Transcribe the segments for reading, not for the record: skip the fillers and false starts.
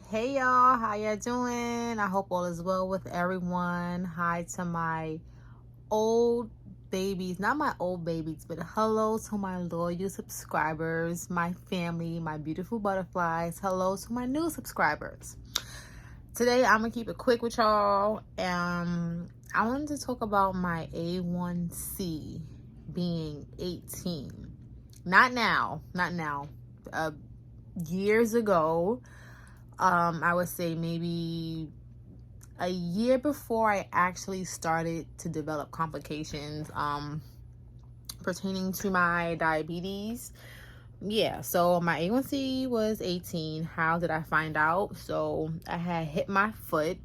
Hey y'all, how ya doing? I hope all is well with everyone. Hi to my old babies, not my old babies, but hello to my loyal subscribers, my family, my beautiful butterflies. Hello to my new subscribers. Today I'm gonna keep it quick with y'all. I wanted to talk about my A1C being 18. Not now, not now. Years ago, I would say maybe a year before I actually started to develop complications pertaining to my diabetes. Yeah, so my A1C was 18. How did I find out? So I had hit my foot.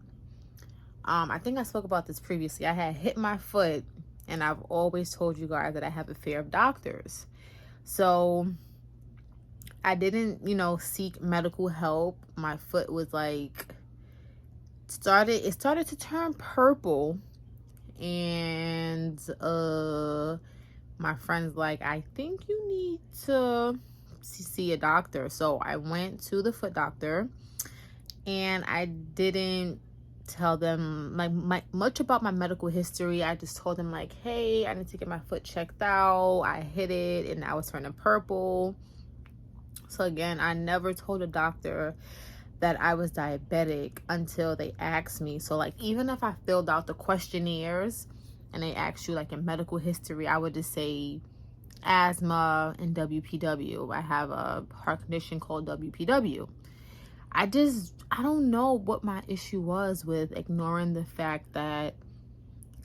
I think I spoke about this previously. I had hit my foot, and I've always told you guys that I have a fear of doctors. So I didn't, seek medical help. My foot was like it started to turn purple, and my friend's like, I think you need to see a doctor. So I went to the foot doctor, and I didn't tell them much about my medical history. I just told them like, hey, I need to get my foot checked out. I hit it and now it's turning purple. So again, I never told a doctor that I was diabetic until they asked me. So like, even if I filled out the questionnaires and they asked you like in medical history, I would just say asthma and WPW. I have a heart condition called WPW. I don't know what my issue was with ignoring the fact that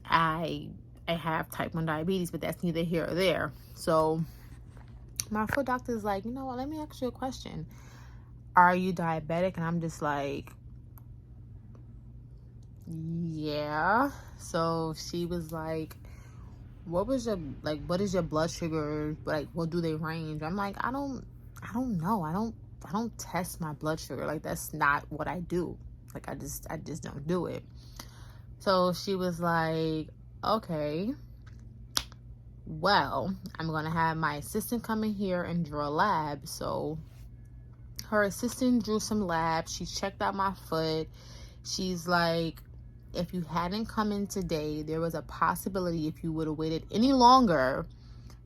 I have type 1 diabetes, but that's neither here or there. So my foot doctor's like, you know what, let me ask you a question. Are you diabetic? And I'm just like, yeah. So she was like, what is your blood sugar? Like, what do they range? I'm like, I don't know. I don't test my blood sugar. Like, that's not what I do. Like, I just don't do it. So she was like, okay, well, I'm gonna have my assistant come in here and draw a lab. So her assistant drew some labs. She checked out my foot. She's like, if you hadn't come in today, there was a possibility if you would have waited any longer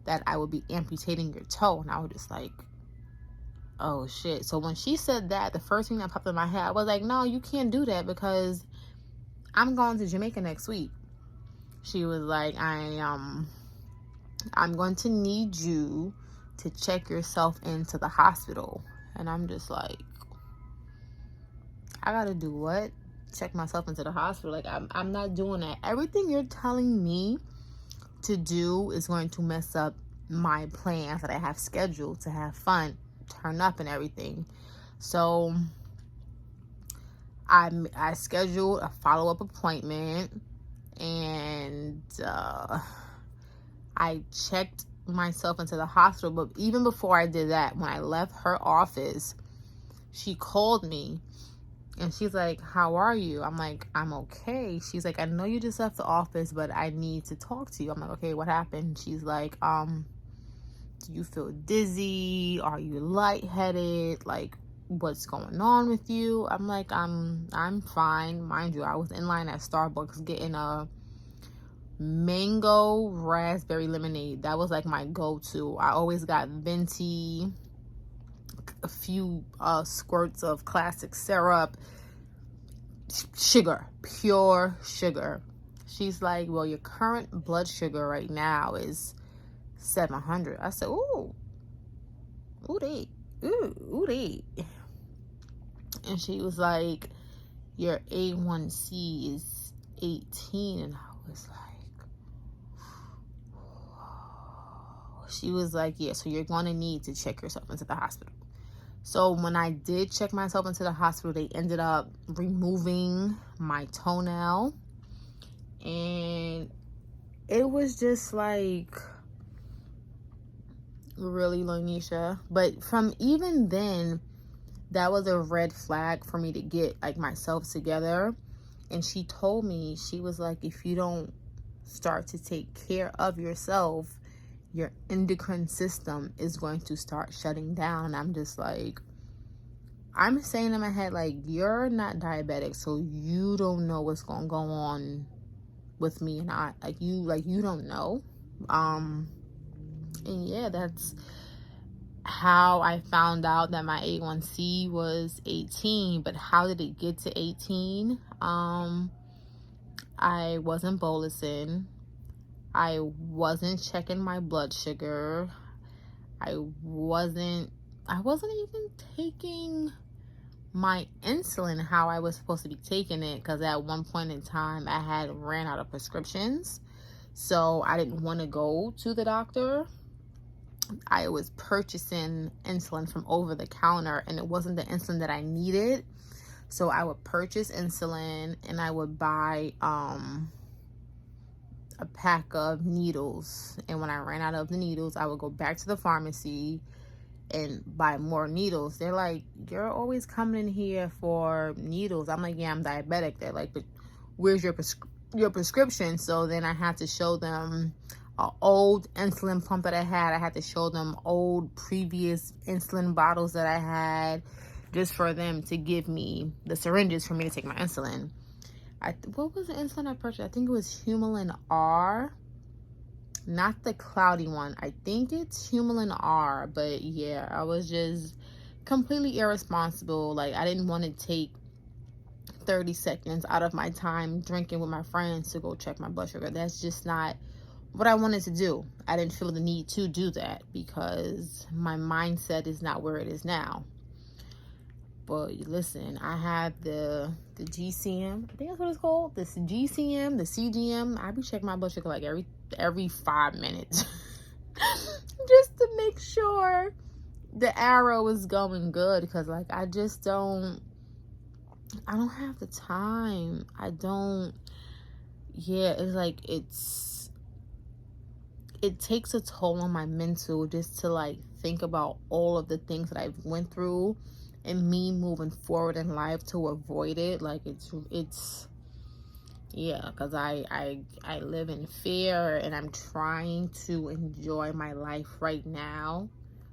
that I would be amputating your toe. And I was just like, oh shit. So when she said that, the first thing that popped in my head, I was like, no, you can't do that because I'm going to Jamaica next week. She was like, I'm going to need you to check yourself into the hospital. And I'm just like, I gotta do what? Check myself into the hospital? Like, I'm not doing that. Everything you're telling me to do is going to mess up my plans that I have scheduled to have fun, turn up and everything. So I scheduled a follow-up appointment, and I checked myself into the hospital. But even before I did that, when I left her office, she called me and she's like, how are you? I'm like, I'm okay. She's like, I know you just left the office, but I need to talk to you. I'm like, okay, what happened? She's like, do you feel dizzy? Are you lightheaded? Like, what's going on with you? I'm like, I'm fine. Mind you, I was in line at Starbucks getting a mango raspberry lemonade. That was like my go-to. I always got venti, a few squirts of classic syrup, sugar, pure sugar. She's like, well, your current blood sugar right now is 700. I said, ooh they. And she was like, your A1C is 18. And I was like, she was like, yeah, so you're going to need to check yourself into the hospital. So when I did check myself into the hospital, they ended up removing my toenail. And it was just like, really, Lanisha? But from even then, that was a red flag for me to get like myself together. And she told me, she was like, if you don't start to take care of yourself, your endocrine system is going to start shutting down. And I'm just like, I'm saying in my head, like, you're not diabetic, so you don't know what's gonna go on with me and I. You don't know. And yeah, that's how I found out that my A1C was 18. But how did it get to 18? I wasn't bolusing. I wasn't checking my blood sugar. I wasn't even taking my insulin how I was supposed to be taking it, because at one point in time I had ran out of prescriptions, so I didn't want to go to the doctor. I was purchasing insulin from over the counter, and it wasn't the insulin that I needed, so I would purchase insulin and I would buy a pack of needles, and when I ran out of the needles I would go back to the pharmacy and buy more needles. They're like, you're always coming in here for needles. I'm like, yeah, I'm diabetic. They're like, but where's your prescription? So then I had to show them an old insulin pump that I had. I had to show them old previous insulin bottles that I had, just for them to give me the syringes for me to take my insulin. What was the insulin I purchased? I think it was Humulin R. Not the cloudy one. I think it's Humulin R. But yeah, I was just completely irresponsible. Like, I didn't want to take 30 seconds out of my time drinking with my friends to go check my blood sugar. That's just not what I wanted to do. I didn't feel the need to do that because my mindset is not where it is now. But listen, I have the GCM. I think that's what it's called. This GCM, the CGM. I be checking my blood sugar like every 5 minutes just to make sure the arrow is going good, because like I don't have the time. It's like it takes a toll on my mental just to like think about all of the things that I've went through and me moving forward in life to avoid it. Like it's yeah, because I live in fear, and I'm trying to enjoy my life right now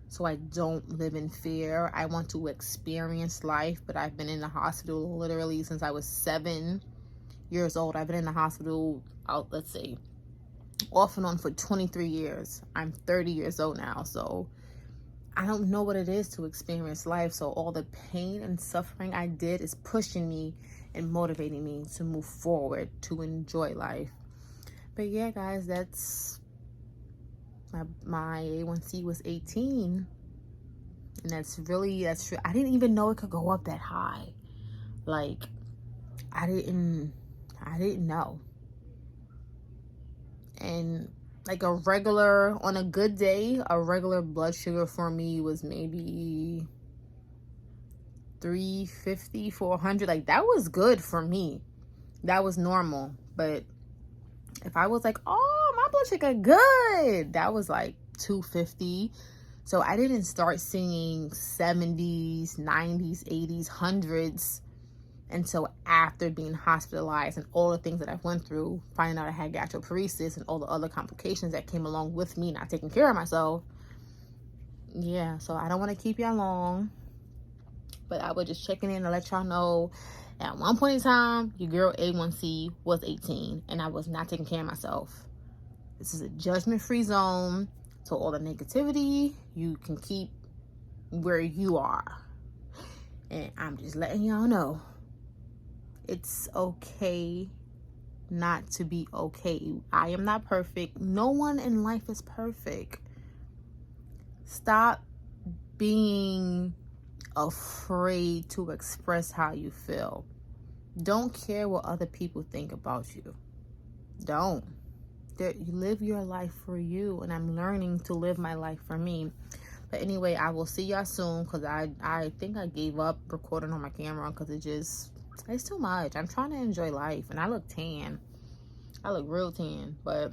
so I don't live in fear. I want to experience life, but I've been in the hospital literally since I was 7 years old. I've been in the hospital, let's say, off and on for 23 years. I'm 30 years old now, so I don't know what it is to experience life. So all the pain and suffering I did is pushing me and motivating me to move forward, to enjoy life. But yeah, guys, that's my A1C was 18. And that's true. I didn't even know it could go up that high. Like, I didn't know. And like on a good day, a regular blood sugar for me was maybe 350, 400. Like, that was good for me. That was normal. But if I was like, oh, my blood sugar good, that was like 250. So I didn't start seeing 70s, 90s, 80s, 100s until after being hospitalized and all the things that I went through, finding out I had gastroparesis and all the other complications that came along with me not taking care of myself. Yeah, so I don't want to keep y'all long, but I was just checking in to let y'all know at one point in time, your girl A1C was 18 and I was not taking care of myself. This is a judgment-free zone, so all the negativity you can keep where you are. And I'm just letting y'all know, it's okay not to be okay. I am not perfect. No one in life is perfect. Stop being afraid to express how you feel. Don't care what other people think about you. Don't. You live your life for you, and I'm learning to live my life for me. But anyway, I will see y'all soon, because I think I gave up recording on my camera because it's too much. I'm trying to enjoy life, and I look tan. I look real tan. But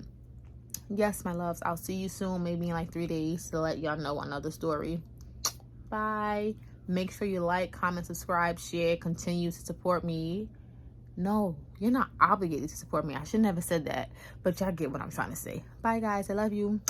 yes, my loves, I'll see you soon, maybe in like 3 days, to let y'all know another story. Bye. Make sure you like, comment, subscribe, share, continue to support me. No, you're not obligated to support me. I should never said that, but y'all get what I'm trying to say. Bye, guys. I love you.